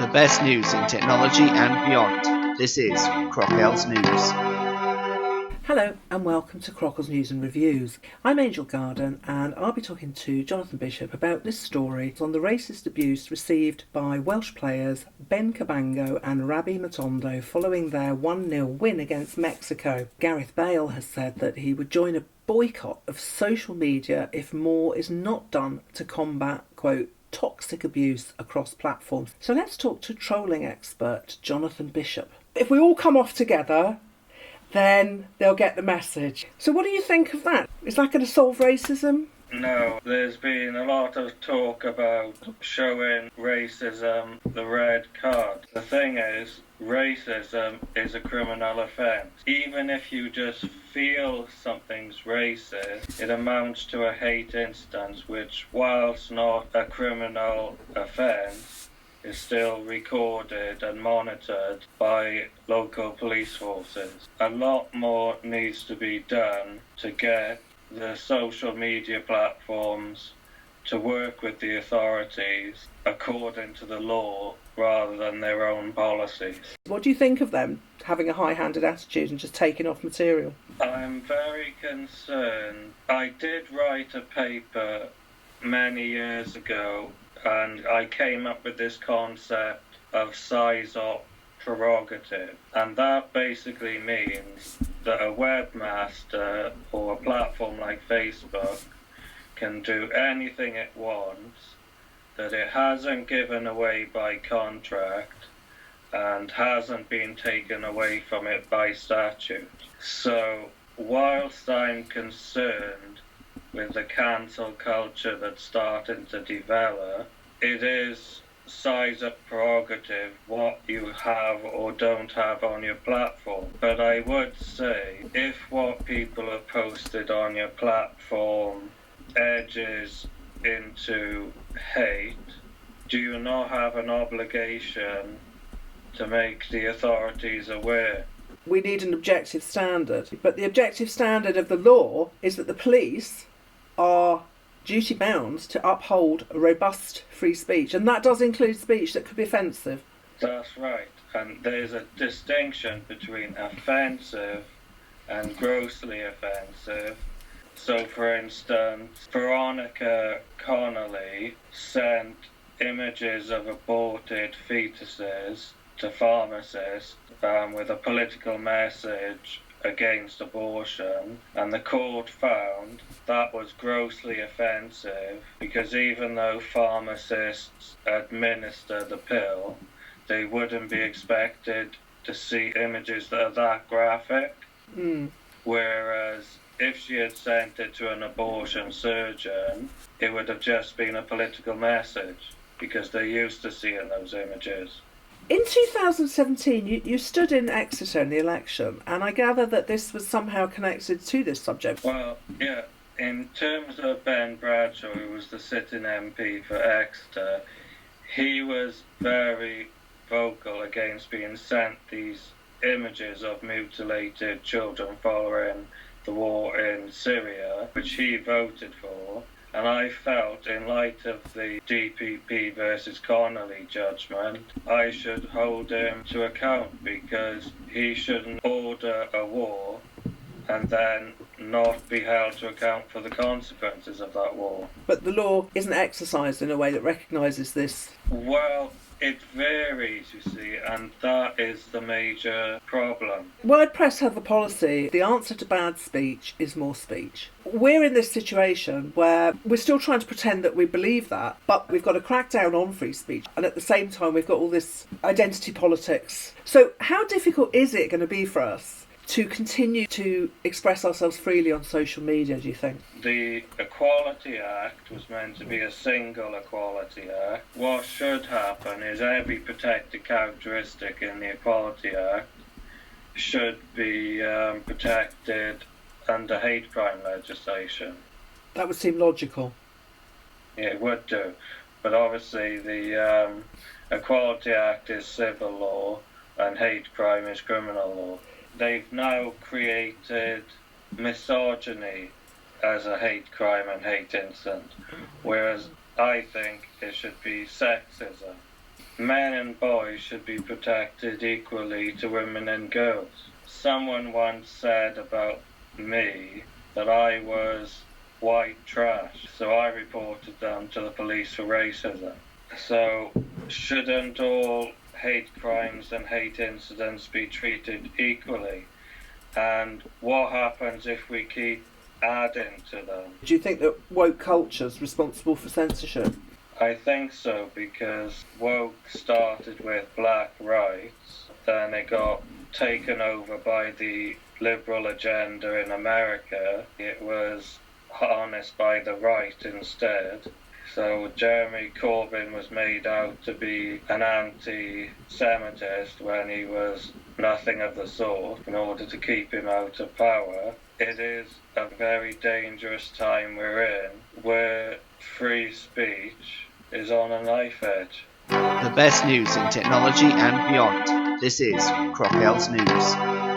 The best news in technology and beyond. This is Crockel's News. Hello and welcome to Crockle's News and Reviews. I'm Angel Garden and I'll be talking to Jonathan Bishop about this story on the racist abuse received by Welsh players Ben Cabango and Rabbi Matondo following their 1-0 win against Mexico. Gareth Bale has said that he would join a boycott of social media if more is not done to combat, quote, toxic abuse across platforms. So let's talk to trolling expert Jonathan Bishop. If we all come off together, then they'll get the message. So what do you think of that? Is that going to solve racism? No, there's been a lot of talk about showing racism the red card. The thing is, racism is a criminal offence. Even if you just feel something's racist, it amounts to a hate instance which, whilst not a criminal offence, is still recorded and monitored by local police forces. A lot more needs to be done to get the social media platforms to work with the authorities according to the law rather than their own policies. What do you think of them having a high-handed attitude and just taking off material? I'm very concerned. I did write a paper many years ago and I came up with this concept of size-up prerogative, and that basically means that a webmaster or a platform like Facebook can do anything it wants that it hasn't given away by contract and hasn't been taken away from it by statute. So whilst I'm concerned with the cancel culture that's starting to develop, it is size-up prerogative what you have or don't have on your platform. But I would say, if what people have posted on your platform edges into hate, do you not have an obligation to make the authorities aware? We need an objective standard, but the objective standard of the law is that the police are duty bound to uphold a robust free speech, and that does include speech that could be offensive. That's right, and there's a distinction between offensive and grossly offensive. So for instance, Veronica Connolly sent images of aborted fetuses to pharmacists with a political message against abortion, and the court found that was grossly offensive because even though pharmacists administer the pill, they wouldn't be expected to see images that are that graphic. Whereas if she had sent it to an abortion surgeon, it would have just been a political message because they're used to seeing those images. In 2017, you stood in Exeter in the election, and I gather that this was somehow connected to this subject. Well, yeah, in terms of Ben Bradshaw, who was the sitting MP for Exeter, he was very vocal against being sent these images of mutilated children following the war in Syria, which he voted for. And I felt, in light of the DPP versus Connolly judgment, I should hold him to account because he shouldn't order a war and then not be held to account for the consequences of that war. But the law isn't exercised in a way that recognises this. Well, it varies, you see, and that is the major problem. WordPress have a policy, the answer to bad speech is more speech. We're in this situation where we're still trying to pretend that we believe that, but we've got to crack down on free speech, and at the same time we've got all this identity politics. So how difficult is it going to be for us to continue to express ourselves freely on social media, do you think? The Equality Act was meant to be a single Equality Act. What should happen is every protected characteristic in the Equality Act should be protected under hate crime legislation. That would seem logical. Yeah, it would do. But obviously the Equality Act is civil law and hate crime is criminal law. They've now created misogyny as a hate crime and hate incident, whereas I think it should be sexism. men and boys should be protected equally to women and girls. Someone once said about me that I was white trash, so I reported them to the police for racism. So, shouldn't all hate crimes and hate incidents be treated equally? And what happens if we keep adding to them? Do you think that woke culture is responsible for censorship? I think so, because woke started with black rights, then it got taken over by the liberal agenda in America. It was harnessed by the right instead. So Jeremy Corbyn was made out to be an anti-Semitist when he was nothing of the sort, in order to keep him out of power. It is a very dangerous time we're in, where free speech is on a knife edge. The best news in technology and beyond. This is Crockel's News.